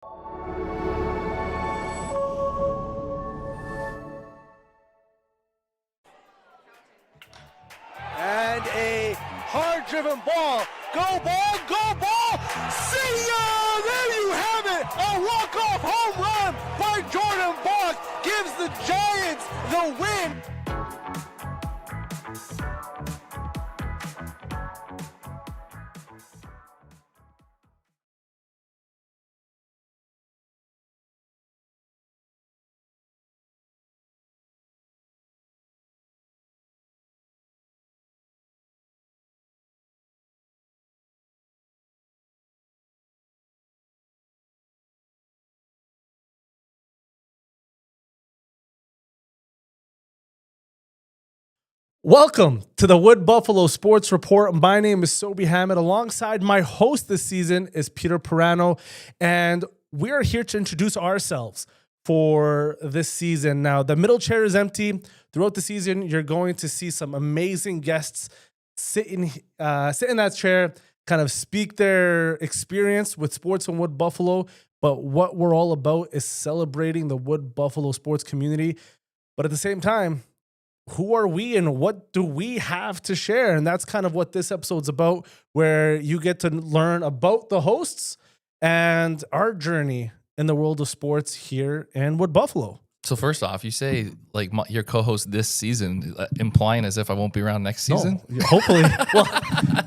And a hard-driven ball. Go ball, go ball! See ya! There you have it! A walk-off home run by Jordan Bach gives the Giants the win. Welcome to the Wood Buffalo Sports Report. My name is Sobhi Hamid. Alongside my host this season is Peter Pirano, and we are here to introduce ourselves for this season. Now, the middle chair is empty. Throughout the season, you're going to see some amazing guests sit in that chair, kind of speak their experience with sports in Wood Buffalo. But what we're all about is celebrating the Wood Buffalo sports community. But at the same time, who are we and what do we have to share? And that's kind of what this episode's about, where you get to learn about the hosts and our journey in the world of sports here in Wood Buffalo. So first off, you say like your co-host this season, implying as if I won't be around next season? No, hopefully. Well,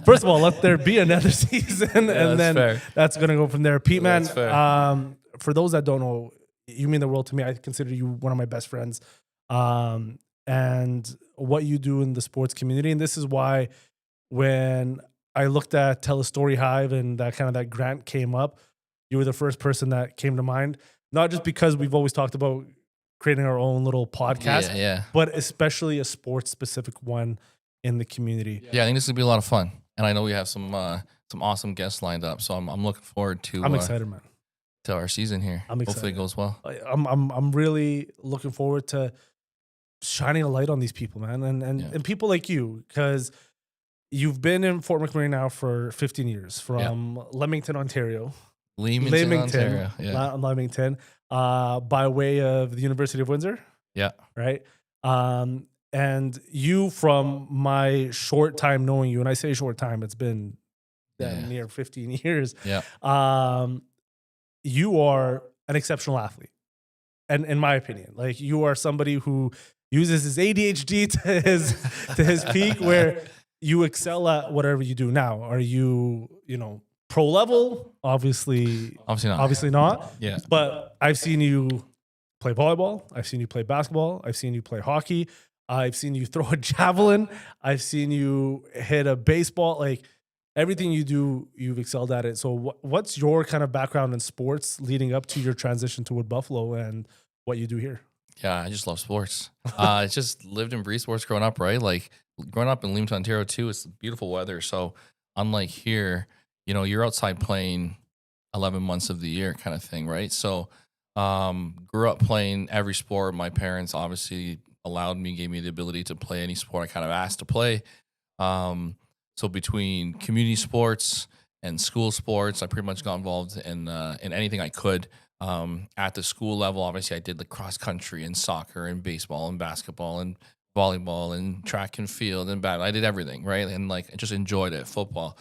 first of all, let there be another season, and then fair. That's going to go from there. Pete, man, for those that don't know, you mean the world to me. I consider you one of my best friends. And what you do in the sports community. And this is why when I looked at TELUS STORYHIVE and that grant came up, you were the first person that came to mind. Not just because we've always talked about creating our own little podcast, but especially a sports-specific one in the community. Yeah, I think this is going to be a lot of fun. And I know we have some awesome guests lined up. So I'm looking forward to... I'm excited, man. To our season here. I'm excited. Hopefully it goes well. I'm really looking forward to shining a light on these people, man, and people like you, because you've been in Fort McMurray now for 15 years, from Leamington, Ontario. Leamington, Leamington, by way of the University of Windsor. Yeah. Right. And you, from my short time knowing you, and I say short time, it's been near 15 years. Yeah. You are an exceptional athlete. And in my opinion, like, you are somebody who uses his ADHD to his peak, where you excel at whatever you do. Now, are you pro level? Obviously not. Yeah. But I've seen you play volleyball. I've seen you play basketball. I've seen you play hockey. I've seen you throw a javelin. I've seen you hit a baseball. Like, everything you do, you've excelled at it. So what's your kind of background in sports leading up to your transition to Wood Buffalo and what you do here? Yeah, I just love sports. I just lived and breathed sports growing up, right? Like, growing up in Leamington, Ontario, too, it's beautiful weather. So unlike here, you're outside playing 11 months of the year kind of thing, right? So grew up playing every sport. My parents obviously gave me the ability to play any sport I kind of asked to play. So between community sports and school sports, I pretty much got involved in anything I could. At the school level, obviously, I did the cross country and soccer and baseball and basketball and volleyball and track and field and I did everything, right? And I just enjoyed it. Football.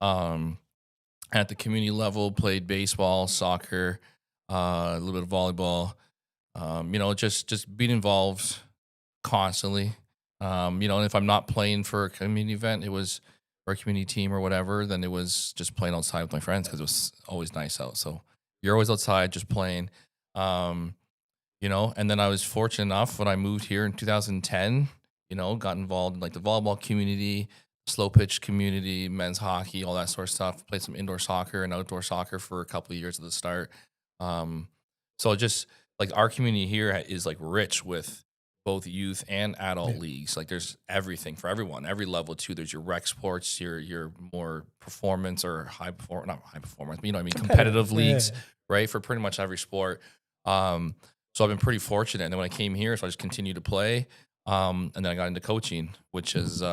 At the community level, played baseball, soccer, a little bit of volleyball. Just being involved constantly. And if I'm not playing for a community event, it was for a community team or whatever, then it was just playing outside with my friends because it was always nice out. So you're always outside just playing, and then I was fortunate enough when I moved here in 2010, got involved in the volleyball community, slow pitch community, men's hockey, all that sort of stuff. Played some indoor soccer and outdoor soccer for a couple of years at the start. So just our community here is rich with both youth and adult leagues. There's everything for everyone, every level too. There's your rec sports, your more performance or not high performance, but competitive leagues, right? For pretty much every sport. So I've been pretty fortunate. And then when I came here, so I just continued to play. And then I got into coaching, which has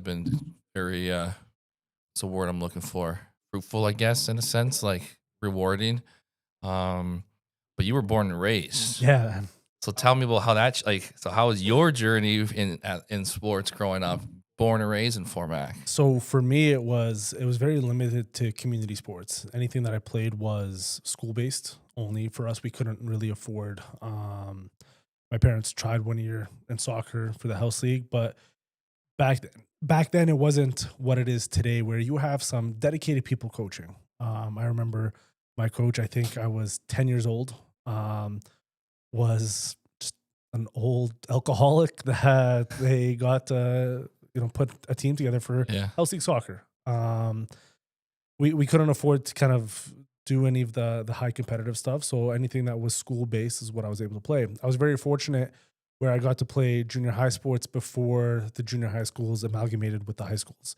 been very, it's a word I'm looking for, fruitful, I guess, in a sense, rewarding. But you were born and raised. Yeah. So tell me about how that so how was your journey in sports growing up, born and raised in Fort Mac? So for me, it was very limited to community sports. Anything that I played was school based only. For us, we couldn't really afford. My parents tried one year in soccer for the house league, but back then it wasn't what it is today, where you have some dedicated people coaching. I remember my coach. I think I was 10 years old. Was just an old alcoholic that they got put a team together for house league soccer. We couldn't afford to kind of do any of the high competitive stuff, so anything that was school based is what I was able to play. I was very fortunate where I got to play junior high sports before the junior high schools amalgamated with the high schools.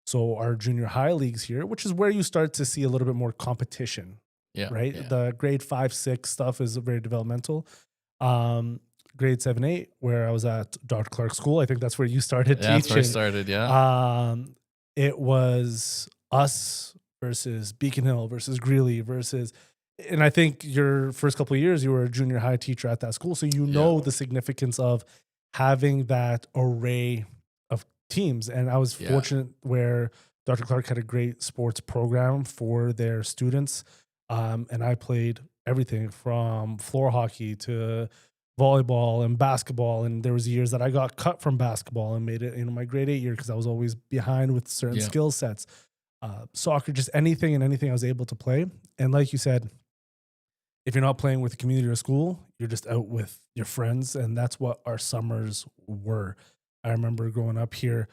So our junior high leagues here, which is where you start to see a little bit more competition. Yeah. Right. Yeah. The grade 5, 6 stuff is very developmental. Grade 7, 8, where I was at Dr. Clark School. I think that's where you started teaching. That's where I started. Yeah. It was us versus Beacon Hill versus Greeley versus, and I think your first couple of years, you were a junior high teacher at that school. So you know the significance of having that array of teams. And I was fortunate where Dr. Clark had a great sports program for their students. And I played everything from floor hockey to volleyball and basketball. And there was years that I got cut from basketball and made it in my grade 8 year because I was always behind with certain skill sets. Soccer, just anything I was able to play. And like you said, if you're not playing with the community or school, you're just out with your friends. And that's what our summers were. I remember growing up here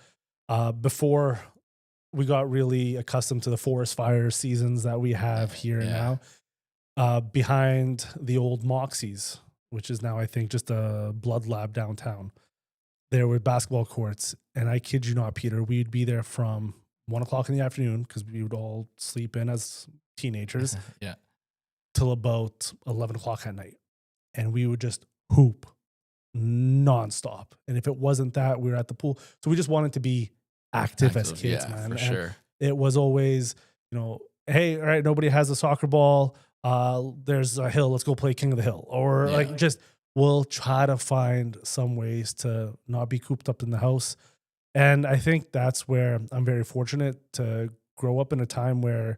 before we got really accustomed to the forest fire seasons that we have here now. Behind the old Moxies, which is now, I think, just a blood lab downtown, there were basketball courts. And I kid you not, Peter, we'd be there from 1 o'clock in the afternoon because we would all sleep in as teenagers till about 11 o'clock at night. And we would just hoop nonstop. And if it wasn't that, we were at the pool. So we just wanted to be active as kids, man. For sure. It was always, hey, all right, nobody has a soccer ball. There's a hill. Let's go play King of the Hill. Or we'll try to find some ways to not be cooped up in the house. And I think that's where I'm very fortunate to grow up in a time where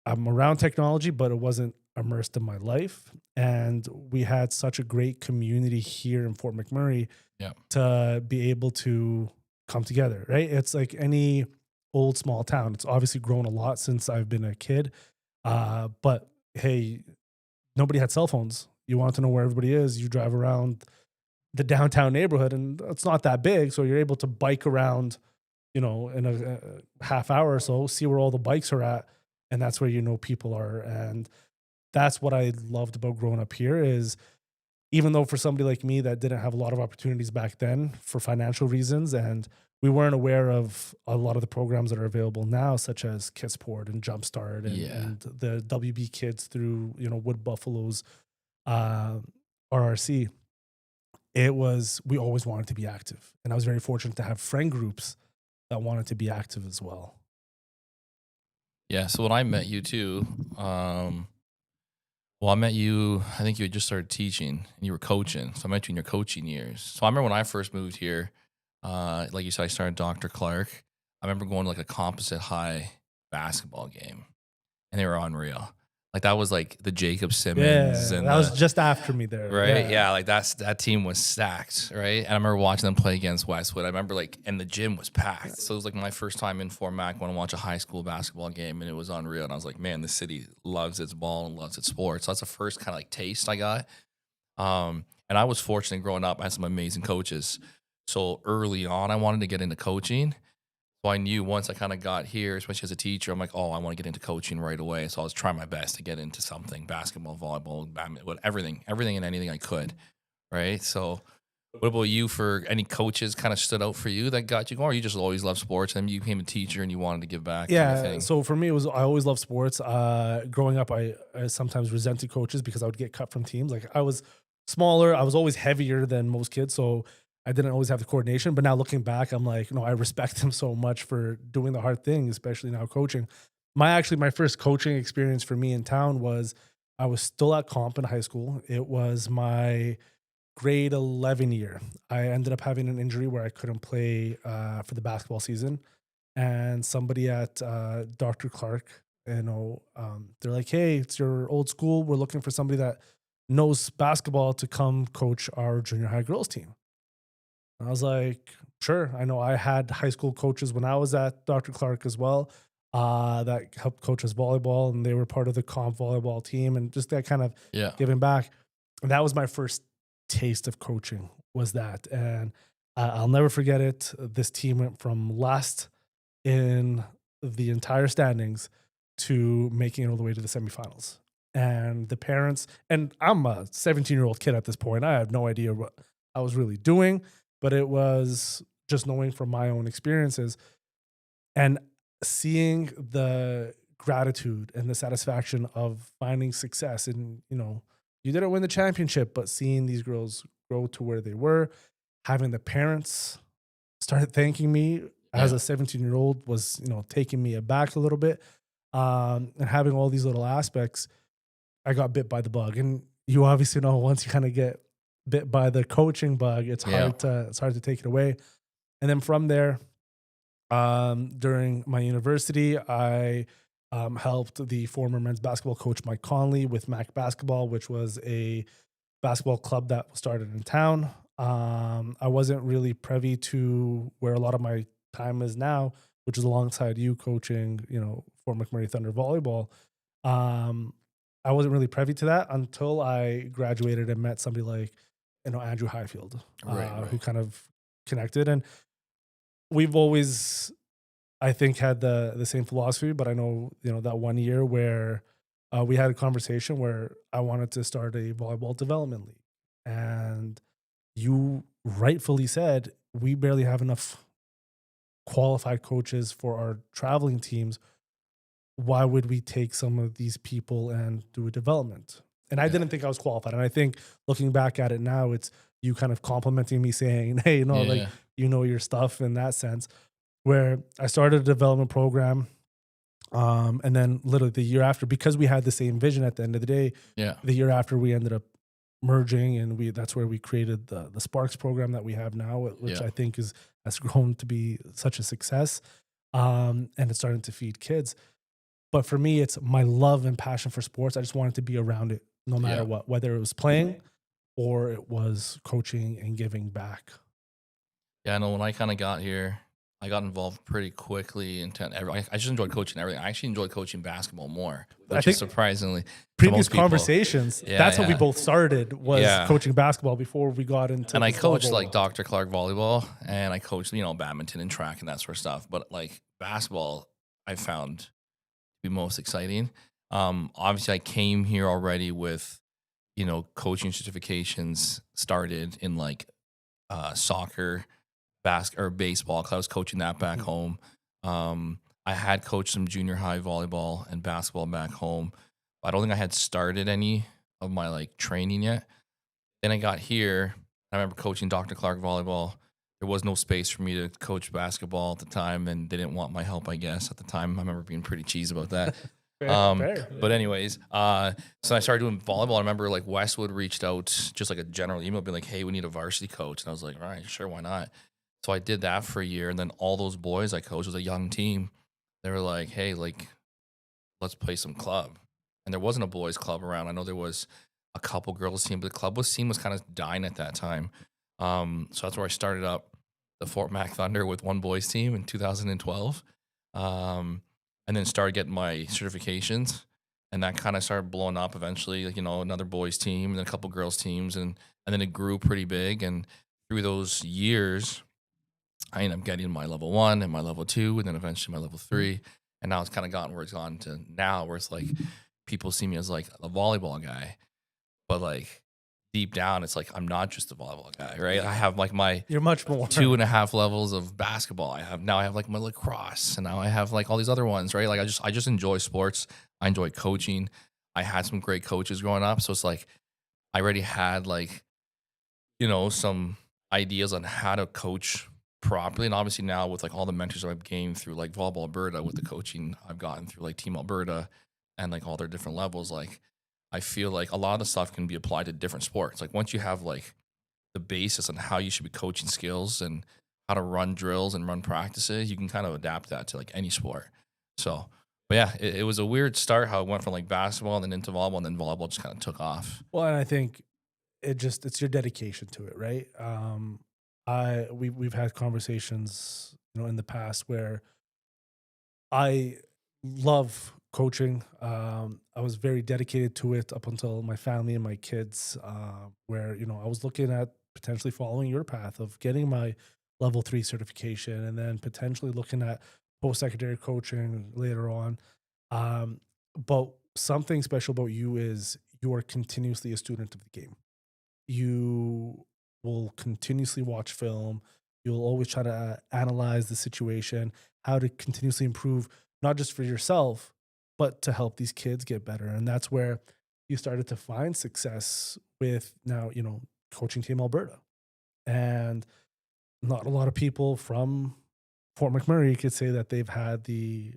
I'm around technology, but it wasn't immersed in my life. And we had such a great community here in Fort McMurray to be able to come together, right? It's like any old small town. It's obviously grown a lot since I've been a kid. But hey, nobody had cell phones. You want to know where everybody is. You drive around the downtown neighborhood and it's not that big. So you're able to bike around, in a half hour or so, see where all the bikes are at. And that's where, people are. And that's what I loved about growing up here is, even though for somebody like me that didn't have a lot of opportunities back then for financial reasons, and we weren't aware of a lot of the programs that are available now, such as Kidsport and Jumpstart and the WB Kids through, Wood Buffaloes, RRC. We always wanted to be active. And I was very fortunate to have friend groups that wanted to be active as well. Yeah. So when I met you too, I met you, I think you had just started teaching and you were coaching. So I met you in your coaching years. So I remember when I first moved here, like you said, I started Dr. Clark. I remember going to like a composite high basketball game and they were unreal. Like that was like the Jacob Simmons. Yeah, and that was just after me there. Right. Yeah. Like that team was stacked. Right. And I remember watching them play against Westwood. I remember and the gym was packed. So it was like my first time in Fort Mac when I watched a high school basketball game and it was unreal. And I was like, man, this city loves its ball and loves its sports. So that's the first kind of like taste I got. And I was fortunate growing up. I had some amazing coaches. So early on, I wanted to get into coaching. So I knew once I kind of got here, especially as a teacher, I'm like, oh, I want to get into coaching right away. So I was trying my best to get into something, basketball, volleyball, badminton, everything and anything I could, right? So what about you? For any coaches kind of stood out for you that got you going, or you just always loved sports and you became a teacher and you wanted to give back? Yeah, kind of thing? So for me, I always loved sports. Growing up, I sometimes resented coaches because I would get cut from teams. Like I was smaller, I was always heavier than most kids, so I didn't always have the coordination. But now looking back, I'm like, no, I respect them so much for doing the hard thing, especially now coaching. My first coaching experience for me in town was I was still at comp in high school. It was my grade 11 year. I ended up having an injury where I couldn't play for the basketball season. And somebody at Dr. Clark, they're like, hey, it's your old school. We're looking for somebody that knows basketball to come coach our junior high girls team. And I was like, sure. I know I had high school coaches when I was at Dr. Clark as well that helped coach us volleyball, and they were part of the comp volleyball team, and just that kind of giving back. And that was my first taste of coaching, was that. And I'll never forget it. This team went from last in the entire standings to making it all the way to the semifinals. And the parents, and I'm a 17-year-old kid at this point. I had no idea what I was really doing, but it was just knowing from my own experiences and seeing the gratitude and the satisfaction of finding success. And, you didn't win the championship, but seeing these girls grow to where they were, having the parents started thanking me as a 17-year-old was, taking me aback a little bit. And having all these little aspects, I got bit by the bug. And you obviously know, once you kind of get bit by the coaching bug, it's hard to take it away. And then from there, during my university, I helped the former men's basketball coach Mike Conley with Mac Basketball, which was a basketball club that was started in town. I wasn't really privy to where a lot of my time is now, which is alongside you coaching, for McMurray Thunder volleyball. I wasn't really privy to that until I graduated and met somebody like, Andrew Highfield, who kind of connected. And we've always, I think, had the same philosophy, but I know, that one year where we had a conversation where I wanted to start a volleyball development league. And you rightfully said, we barely have enough qualified coaches for our traveling teams. Why would we take some of these people and do a development? And I didn't think I was qualified. And I think looking back at it now, it's you kind of complimenting me saying, hey, like, your stuff in that sense, where I started a development program. And then literally the year after, because we had the same vision at the end of the day, the year after we ended up merging, and that's where we created the Sparks program that we have now, which I think has grown to be such a success. And it's starting to feed kids. But for me, it's my love and passion for sports. I just wanted to be around it no matter what, whether it was playing or it was coaching and giving back. Yeah, I know when I kind of got here, I got involved pretty quickly. I just enjoyed coaching everything. I actually enjoyed coaching basketball more, which is surprisingly. Previous conversations, that's how we both started, was coaching basketball before we got into. And I coached like Dr. Clark volleyball, and I coached, badminton and track and that sort of stuff. But like basketball, I found to be most exciting. Obviously, I came here already with, coaching certifications started in like soccer, or baseball, because I was coaching that back home. I had coached some junior high volleyball and basketball back home. But I don't think I had started any of my like training yet. Then I got here. I remember coaching Dr. Clark volleyball. There was no space for me to coach basketball at the time, and they didn't want my help, I guess, at the time. I remember being pretty cheesy about that. Fair. But anyways, so I started doing volleyball. I remember like Westwood reached out, just like a general email, being like, hey, we need a varsity coach. And I was like, all right, sure, why not? So I did that for a year. And then all those boys I coached, was a young team. They were like, hey, like, let's play some club. And there wasn't a boys club around. I know there was a couple girls team, but the scene was kind of dying at that time. So that's where I started up the Fort Mac Thunder with one boys team in 2012. And then started getting my certifications, and that kind of started blowing up eventually, like, another boys team and then a couple girls teams. And then it grew pretty big. And through those years, I ended up getting my level 1 and my level 2, and then eventually my level 3. And now it's kind of gotten where it's gone to now, where it's like people see me as like a volleyball guy, but like deep down, it's like I'm not just a volleyball guy, right? I have like you're much more 2.5 levels of basketball. I have like my lacrosse, and now I have like all these other ones, right? Like I just enjoy sports. I enjoy coaching. I had some great coaches growing up, so it's like I already had like some ideas on how to coach properly. And obviously now with like all the mentors I've gained through like Volleyball Alberta, with the coaching I've gotten through like Team Alberta and like all their different levels, like I feel like a lot of the stuff can be applied to different sports. Like once you have like the basis on how you should be coaching skills and how to run drills and run practices, you can kind of adapt that to like any sport. So, but yeah, it was a weird start how it went from like basketball and then into volleyball, and then volleyball just kind of took off. Well, and I think it's your dedication to it, right? We've had conversations, in the past where I love coaching. I was very dedicated to it up until my family and my kids, where, I was looking at potentially following your path of getting my level 3 certification and then potentially looking at post-secondary coaching later on. But something special about you is you are continuously a student of the game. You will continuously watch film. You'll always try to analyze the situation, how to continuously improve, not just for yourself, but to help these kids get better. And that's where you started to find success with now, coaching Team Alberta. And not a lot of people from Fort McMurray could say that they've had the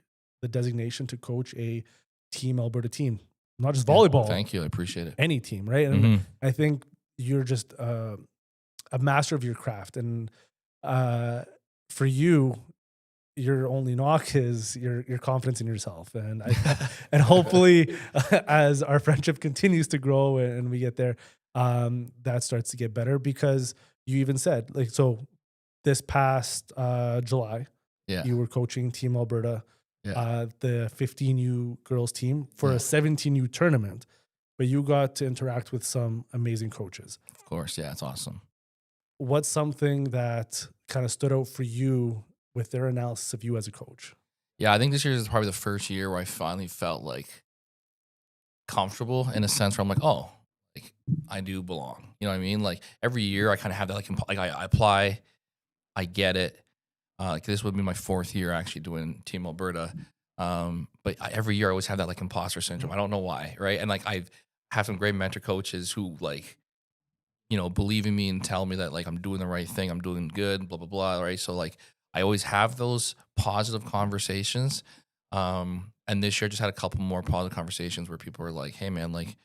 designation to coach a Team Alberta team, not just volleyball. Thank you. I appreciate it. Any team, right? And I think you're just a master of your craft. And for you, your only knock is your confidence in yourself. And and hopefully, as our friendship continues to grow and we get there, that starts to get better, because you even said, like, so this past July, you were coaching Team Alberta, the 15U girls team for a 17U tournament, but you got to interact with some amazing coaches. Of course. Yeah. It's awesome. What's something that kind of stood out for you with their analysis of you as a coach? Yeah, I think this year is probably the first year where I finally felt like comfortable in a sense where I'm like, oh, like I do belong. You know what I mean? Like every year I kind of have that, like I apply, I get it. Like this would be my 4th year actually doing Team Alberta. But every year I always have that like imposter syndrome. I don't know why, right? And like I have some great mentor coaches who like, believe in me and tell me that like I'm doing the right thing, I'm doing good, blah, blah, blah, right? So like I always have those positive conversations. And this year I just had a couple more positive conversations where people were like, hey man, like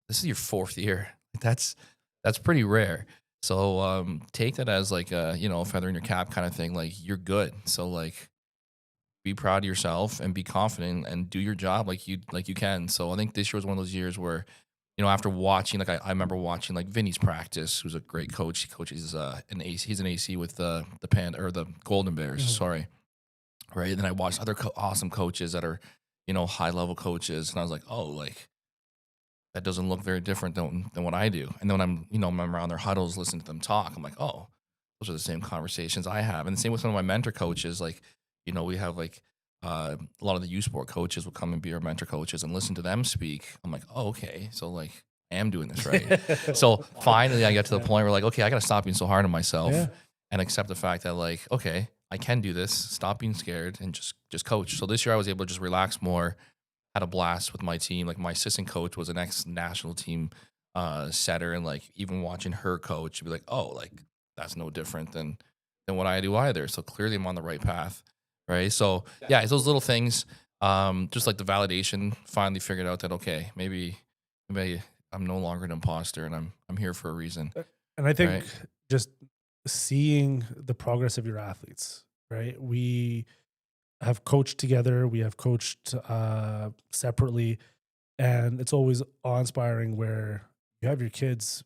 this is your 4th year. That's pretty rare. So take that as like a, feather in your cap kind of thing. Like you're good. So like be proud of yourself and be confident and do your job like you can. So I think this year was one of those years where, after watching, like I remember watching like Vinny's practice, who's a great coach. He coaches an AC. He's an AC with the Golden Bears. Sorry, right. And then I watched other awesome coaches that are, high level coaches, and I was like, oh, like that doesn't look very different than what I do. And then when I'm around their huddles, listening to them talk, I'm like, oh, those are the same conversations I have. And the same with some of my mentor coaches. Like, we have like a lot of the U Sport coaches will come and be our mentor coaches and listen to them speak. I'm like, oh, okay. So like I am doing this right. So finally I get to the point where like, okay, I got to stop being so hard on myself and accept the fact that like, okay, I can do this. Stop being scared and just coach. So this year I was able to just relax more, had a blast with my team. Like my assistant coach was an ex-national team setter, and like even watching her coach, you'd be like, oh, like that's no different than what I do either. So clearly I'm on the right path. Right. So yeah, it's those little things. Just like the validation, finally figured out that okay, maybe I'm no longer an imposter and I'm here for a reason. And I think just seeing the progress of your athletes, right? We have coached together, we have coached separately, and it's always awe-inspiring where you have your kids,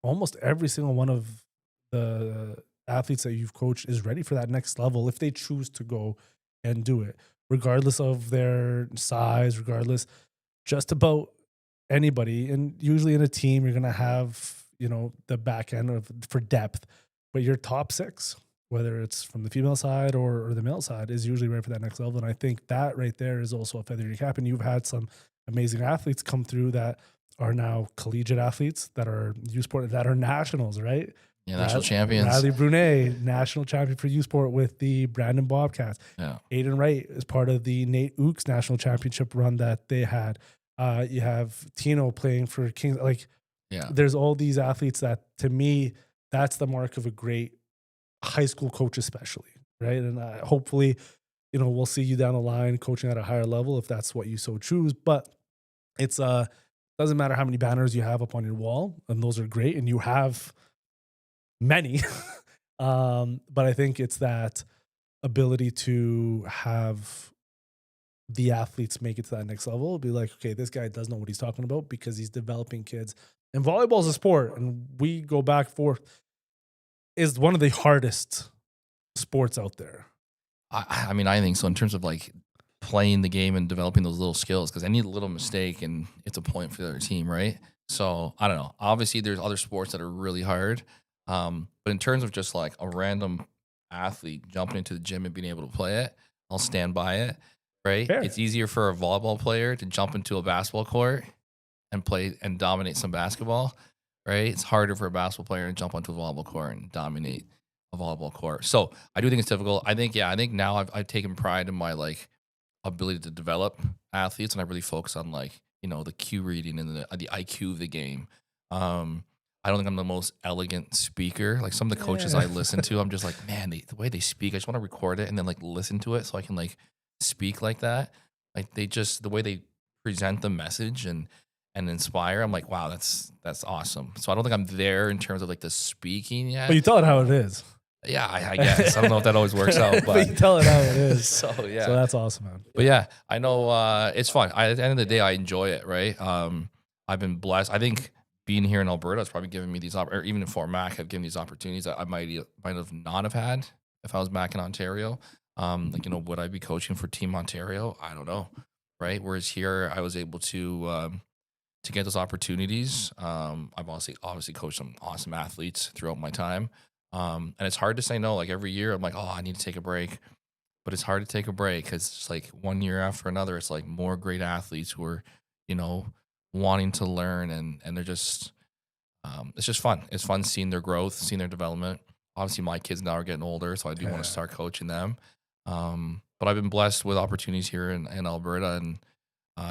almost every single one of the athletes that you've coached is ready for that next level if they choose to go and do it, regardless of their size, regardless, just about anybody. And usually in a team, you're going to have, the back end for depth, but your top 6, whether it's from the female side or the male side, is usually ready for that next level. And I think that right there is also a feather in your cap. And you've had some amazing athletes come through that are now collegiate athletes, that are U Sport, that are nationals, right? Yeah, national champions. Riley Brunet, national champion for U Sport with the Brandon Bobcats. Yeah. Aiden Wright is part of the Nate Ooks national championship run that they had. You have Tino playing for Kings. Like, there's all these athletes that, to me, that's the mark of a great high school coach, especially, right? And hopefully, we'll see you down the line coaching at a higher level if that's what you so choose. But it's Doesn't matter how many banners you have up on your wall, and those are great, and you have many. But I think it's that ability to have the athletes make it to that next level. Be like, okay, this guy does know what he's talking about because he's developing kids. And volleyball is a sport, and we go back and forth, is one of the hardest sports out there. I mean, I think so in terms of like playing the game and developing those little skills, because any little mistake and it's a point for the other team, right? So I don't know. Obviously, there's other sports that are really hard. But in terms of just like a random athlete jumping into the gym and being able to play it, I'll stand by it, right? Fair. It's easier for a volleyball player to jump into a basketball court and play and dominate some basketball, right? It's harder for a basketball player to jump onto a volleyball court and dominate a volleyball court. So I do think it's difficult. I think now I've taken pride in my like ability to develop athletes, and I really focus on like, you know, the cue reading and the IQ of the game. I don't think I'm the most elegant speaker. Like some of the coaches I listen to, I'm just like, man, the way they speak, I just want to record it and then like listen to it so I can like speak like that. Like the way they present the message and inspire, I'm like, wow, that's awesome. So I don't think I'm there in terms of like the speaking yet. But you tell it how it is. Yeah, I guess. I don't know if that always works out, but you tell it how it is. So yeah. So that's awesome, man. But yeah, I know it's fun. At the end of the day, I enjoy it, right? I've been blessed. I think being here in Alberta has probably given me these, or even in Fort Mac, have given these opportunities that I might have not have had if I was back in Ontario. Like, you know, would I be coaching for Team Ontario? I don't know, right? Whereas here, I was able to get those opportunities. I've obviously coached some awesome athletes throughout my time. And it's hard to say no. Like every year, I'm like, oh, I need to take a break. But it's hard to take a break because it's like one year after another, it's like more great athletes who are, you know, wanting to learn, and they're just, it's just fun. It's fun seeing their growth, seeing their development. Obviously, my kids now are getting older, so I do want to start coaching them. But I've been blessed with opportunities here in Alberta and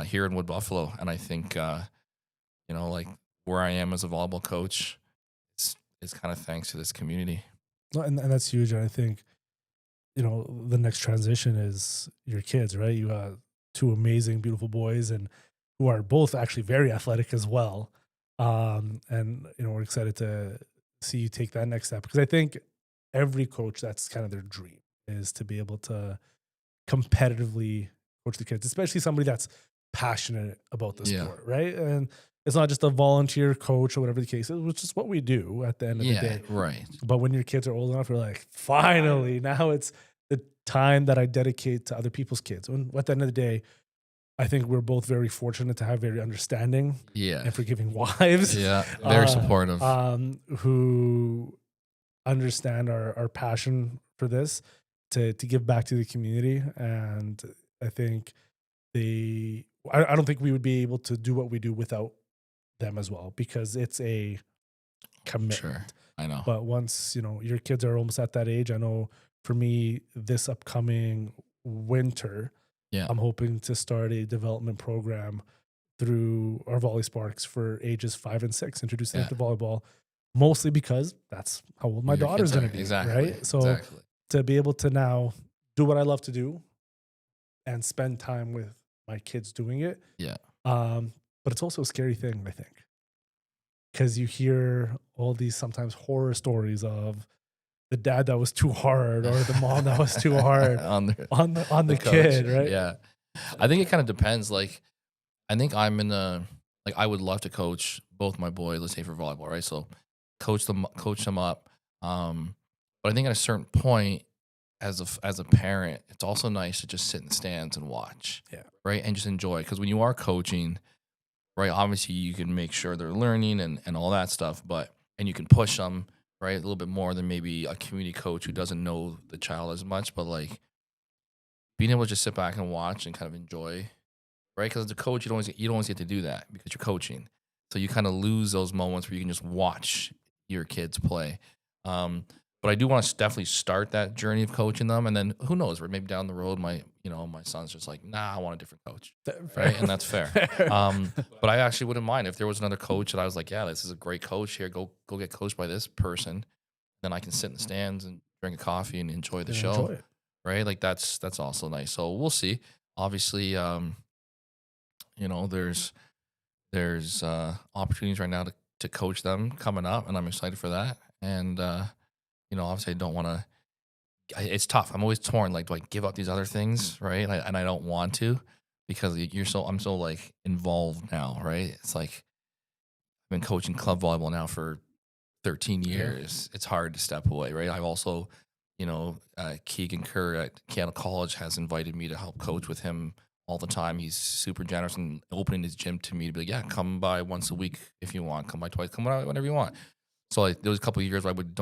here in Wood Buffalo. And I think, you know, like where I am as a volleyball coach, it's kind of thanks to this community. And that's huge. And I think, you know, the next transition is your kids, right? You have two amazing, beautiful boys, and who are both actually very athletic as well. And, you know, we're excited to see you take that next step, because I think every coach, that's kind of their dream, is to be able to competitively coach the kids, especially somebody that's passionate about the sport, right? And it's not just a volunteer coach or whatever the case is, which is what we do at the end of the day. Right. But when your kids are old enough, you're like, finally, now it's the time that I dedicate to other people's kids. And at the end of the day, I think we're both very fortunate to have very understanding and forgiving wives. Yeah, very supportive. Who understand our passion for this, to give back to the community. And I think I don't think we would be able to do what we do without them as well, because it's a commitment. Sure, I know. But once, you know, your kids are almost at that age, I know for me, this upcoming winter, I'm hoping to start a development program through our Volley Sparks for ages 5 and 6, introducing them to volleyball, mostly because that's how old my daughter's going to be. Exactly. Right. So to be able to now do what I love to do and spend time with my kids doing it. Yeah. But it's also a scary thing, I think, because you hear all these sometimes horror stories of the dad that was too hard or the mom that was too hard on the kid, right? Yeah. I think it kind of depends. Like, I think I'm in I would love to coach both my boys, let's say for volleyball, right? So coach them up. But I think at a certain point, as a parent, it's also nice to just sit in the stands and watch, right? And just enjoy. Because when you are coaching, right, obviously you can make sure they're learning and all that stuff, and you can push them, right, a little bit more than maybe a community coach who doesn't know the child as much. But like being able to just sit back and watch and kind of enjoy, right? Because as a coach, you don't always get to do that because you're coaching, so you kind of lose those moments where you can just watch your kids play. But I do want to definitely start that journey of coaching them, and then who knows, where maybe down the road, my son's just like, nah, I want a different coach, right? And that's fair. But I actually wouldn't mind if there was another coach that I was like, yeah, this is a great coach here. Go get coached by this person. Then I can sit in the stands and drink a coffee and enjoy the show, right? Like that's also nice. So we'll see. Obviously, there's there's opportunities right now to coach them coming up, and I'm excited for that. And obviously, I don't want to. It's tough. I'm always torn. Like, do I give up these other things, right? And I don't want to because I'm so like involved now, right? It's like I've been coaching club volleyball now for 13 years. It's hard to step away, right? I've also, Keegan Kerr at Canada College has invited me to help coach with him all the time. He's super generous and opening his gym to me to be like, yeah, come by once a week if you want, come by twice, come by whenever you want. So like there was a couple of years where I would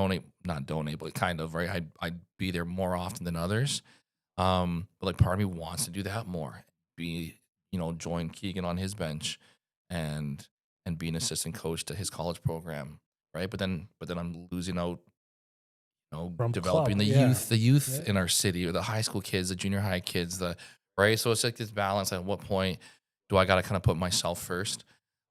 not donate, but kind of, right? I'd be there more often than others. But like part of me wants to do that more, join Keegan on his bench and be an assistant coach to his college program, right? But then I'm losing out, From developing club, the youth in our city, or the high school kids, the junior high kids, right. So it's like this balance. At what point do I got to kind of put myself first?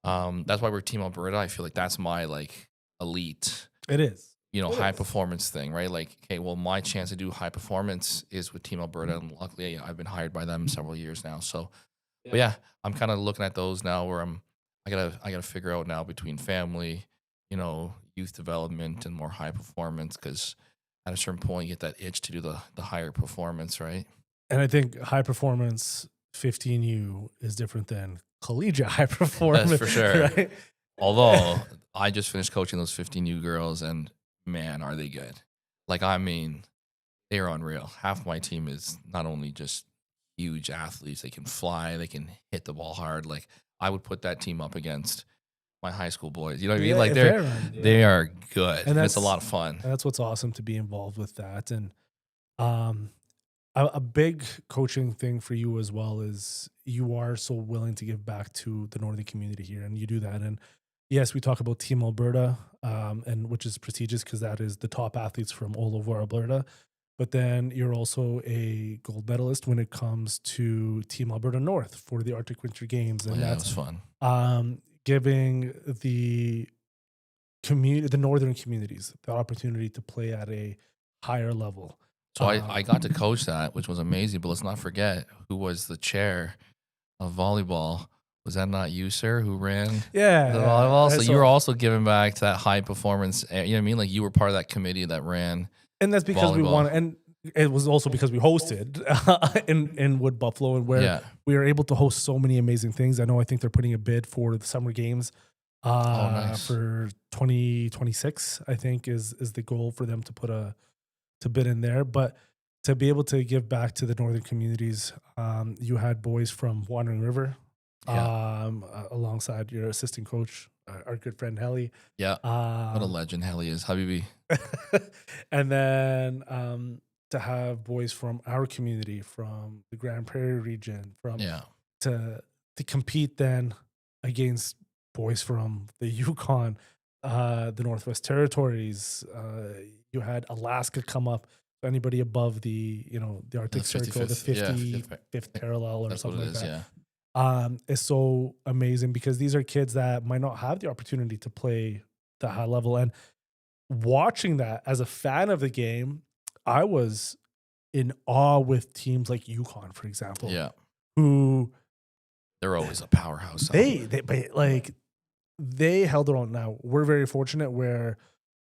That's why we're Team Alberta. I feel like that's my like elite. It is. High performance thing, right? Like, okay, well, my chance to do high performance is with Team Alberta, and luckily, I've been hired by them several years now. So, but yeah, I'm kind of looking at those now, where I gotta figure out now between family, youth development, and more high performance, because at a certain point, you get that itch to do the higher performance, right? And I think high performance 15U is different than collegiate high performance. That's for sure. Right? Although I just finished coaching those 15U girls, and man, are they good. Like, I mean, they're unreal. Half my team is not only just huge athletes, they can fly, they can hit the ball hard. Like, I would put that team up against my high school boys. You know what I mean? Like, they are good. And it's a lot of fun. That's what's awesome to be involved with that. And a big coaching thing for you as well is you are so willing to give back to the northern community here, and you do that. And yes, we talk about Team Alberta, and which is prestigious because that is the top athletes from all over Alberta. But then you're also a gold medalist when it comes to Team Alberta North for the Arctic Winter Games, and that was fun. Giving the northern communities the opportunity to play at a higher level. So I got to coach that, which was amazing. But let's not forget who was the chair of volleyball. Was that not you, sir, who ran the volleyball? So you were also giving back to that high performance. You know what I mean? Like, you were part of that committee that ran. And that's because volleyball. We won. And it was also because we hosted in Wood Buffalo, and where we were able to host so many amazing things. I think they're putting a bid for the summer games nice. For 2026, I think is the goal for them to bid in there. But to be able to give back to the northern communities, you had boys from Wandering River, alongside your assistant coach, our good friend Helly. Yeah, what a legend Helly is, Habibi. And then to have boys from our community, from the Grand Prairie region, to compete then against boys from the Yukon, the Northwest Territories. You had Alaska come up. Anybody above the Arctic Circle, the 55th parallel, or that's something what it like is, that. Yeah. Is so amazing because these are kids that might not have the opportunity to play the high level. And watching that as a fan of the game, I was in awe with teams like Yukon, for example. Yeah. Who they're always a powerhouse. They held their own. Now, we're very fortunate where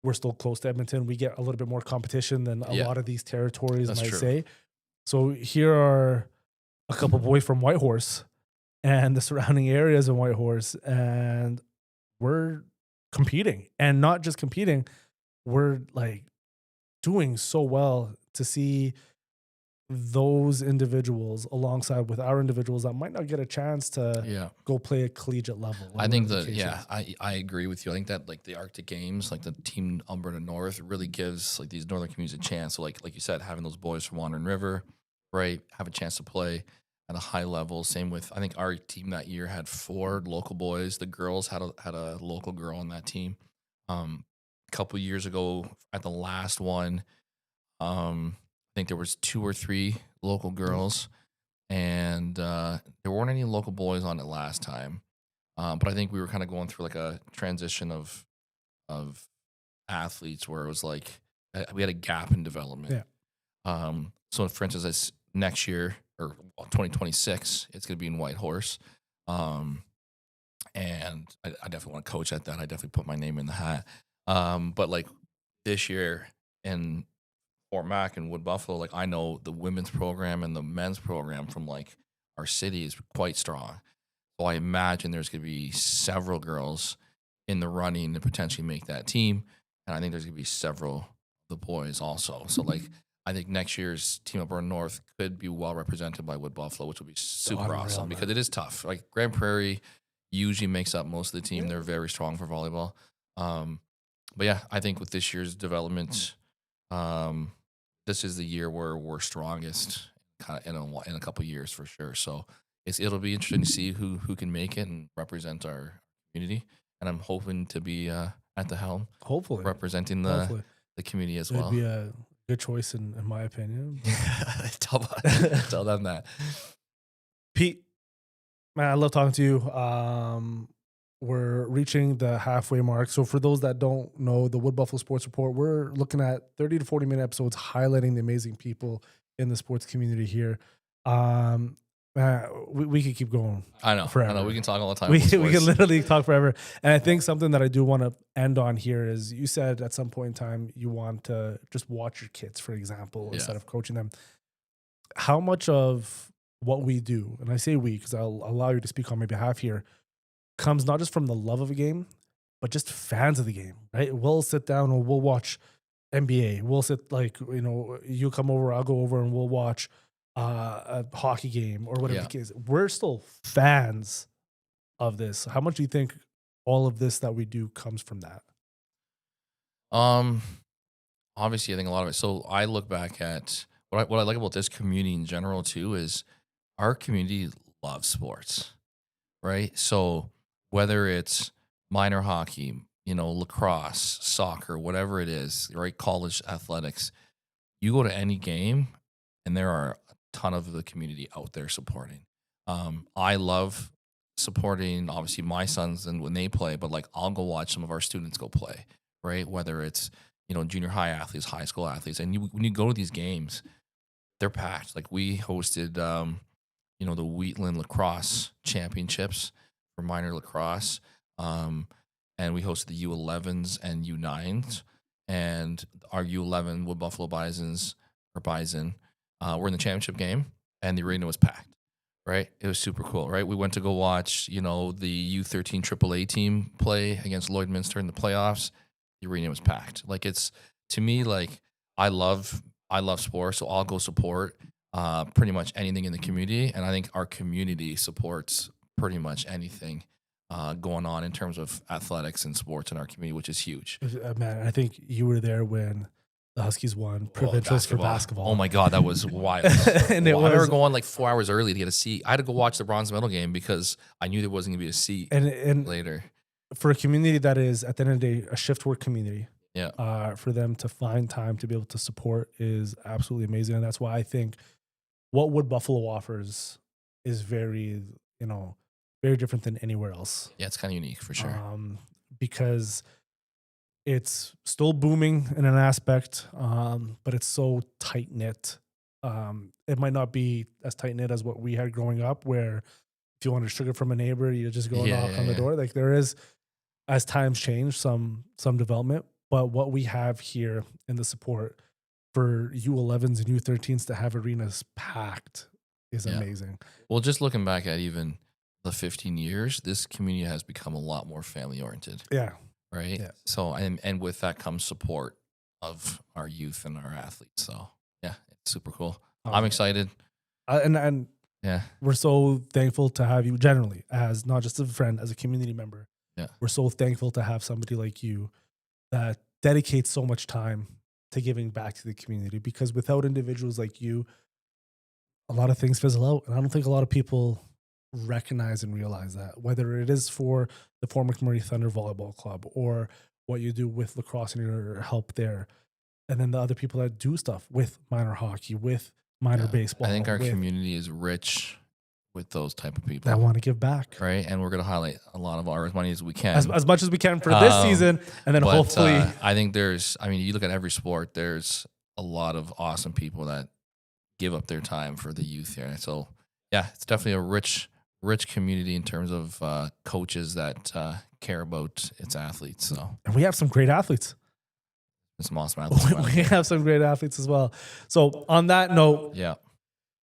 we're still close to Edmonton. We get a little bit more competition than a lot of these territories might say. So here are a couple boys from Whitehorse and the surrounding areas of Whitehorse, and we're competing, and not just competing, we're like doing so well to see those individuals alongside with our individuals that might not get a chance to go play a collegiate level. I think I agree with you. I think that like the Arctic Games, like the Team Alberta North, really gives like these northern communities a chance. So like you said, having those boys from Wandering River, right, have a chance to play at a high level. Same with, I think our team that year had 4 local boys. The girls had a local girl on that team. A couple years ago at the last one, I think there was 2 or 3 local girls, and there weren't any local boys on it last time. But I think we were kind of going through like a transition of athletes where it was like we had a gap in development. Yeah. So for instance, this next year or 2026, it's going to be in Whitehorse. and I definitely want to coach at that. I definitely put my name in the hat. But like this year in Fort Mac and Wood Buffalo, like I know the women's program and the men's program from like our city is quite strong. So I imagine there's going to be several girls in the running to potentially make that team, and I think there's going to be several of the boys also. So like I think next year's Team Alberta North could be well represented by Wood Buffalo, which will be super awesome because it is tough. Like Grand Prairie usually makes up most of the team. They're very strong for volleyball. But yeah, I think with this year's development, this is the year where we're strongest kind of in a couple of years for sure. So it'll be interesting to see who can make it and represent our community. And I'm hoping to be at the helm, hopefully representing the community as well. It'd be a good choice in my opinion. Tell them that. Pete, man, I love talking to you. We're reaching the halfway mark. So for those that don't know, the Wood Buffalo Sports Report, we're looking at 30 to 40-minute episodes highlighting the amazing people in the sports community here. We could keep going. I know. Forever. I know. We can talk all the time. We can literally talk forever. And I think something that I do want to end on here is you said at some point in time you want to just watch your kids, for example, instead of coaching them. How much of what we do, and I say we because I'll allow you to speak on my behalf here, comes not just from the love of a game, but just fans of the game, right? We'll sit down and we'll watch NBA. We'll sit you come over, I'll go over and we'll watch a hockey game or whatever the case. We're still fans of this. How much do you think all of this that we do comes from that? Obviously, I think a lot of it. So I look back at what I like about this community in general too is our community loves sports, right? So whether it's minor hockey, lacrosse, soccer, whatever it is, right? College athletics, you go to any game and there are a ton of the community out there supporting. I love supporting obviously my sons and when they play, but like I'll go watch some of our students go play, right? Whether it's, junior high athletes, high school athletes. And when you go to these games, they're packed. Like we hosted, the Wheatland Lacrosse Championships for minor lacrosse. And we hosted the U11s and U9s. And our U11 Wood Buffalo Bison were in the championship game, and the arena was packed, right? It was super cool, right? We went to go watch, the U13 AAA team play against Lloydminster in the playoffs. The arena was packed. Like it's, to me, like I love sports, so I'll go support pretty much anything in the community. And I think our community supports pretty much anything going on in terms of athletics and sports in our community, which is huge. Man, I think you were there when the Huskies won provincials for basketball. Oh my God, that was wild. And I remember going like 4 hours early to get a seat. I had to go watch the bronze medal game because I knew there wasn't going to be a seat and later. For a community that is, at the end of the day, a shift work community, for them to find time to be able to support is absolutely amazing. And that's why I think what Wood Buffalo offers is very, very different than anywhere else. Yeah, it's kind of unique for sure. Because it's still booming in an aspect, but it's so tight knit. It might not be as tight knit as what we had growing up, where if you wanted sugar from a neighbor, you just go knock on the door. Like there is, as times change, some development. But what we have here in the support for U11s and U13s to have arenas packed is amazing. Well, just looking back at even the 15 years, this community has become a lot more family oriented. Yeah. Right. Yeah. So, and with that comes support of our youth and our athletes. So yeah, it's super cool. I'm excited. And yeah, we're so thankful to have you generally as not just a friend, as a community member. Yeah. We're so thankful to have somebody like you that dedicates so much time to giving back to the community, because without individuals like you, a lot of things fizzle out. And I don't think a lot of people recognize and realize that, whether it is for the former McMurray Thunder Volleyball Club or what you do with lacrosse and your help there. And then the other people that do stuff with minor hockey, with minor baseball. I think our community is rich with those type of people that want to give back. Right. And we're going to highlight a lot of our money as we can. As much as we can for this season. And then hopefully. I think you look at every sport, there's a lot of awesome people that give up their time for the youth here. So yeah, it's definitely a rich rich community in terms of coaches that care about its athletes. So And we have some great athletes. it's some awesome athletes. We have some great athletes as well. So on that note, Yeah.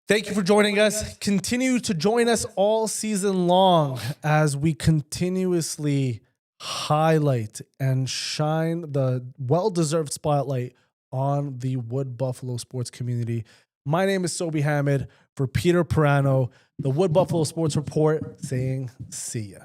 thank you for joining us. Continue to join us all season long as we continuously highlight and shine the well-deserved spotlight on the Wood Buffalo sports community. My name is Sobhi Hamid for Peter Perano, the Wood Buffalo Sports Report, saying see ya.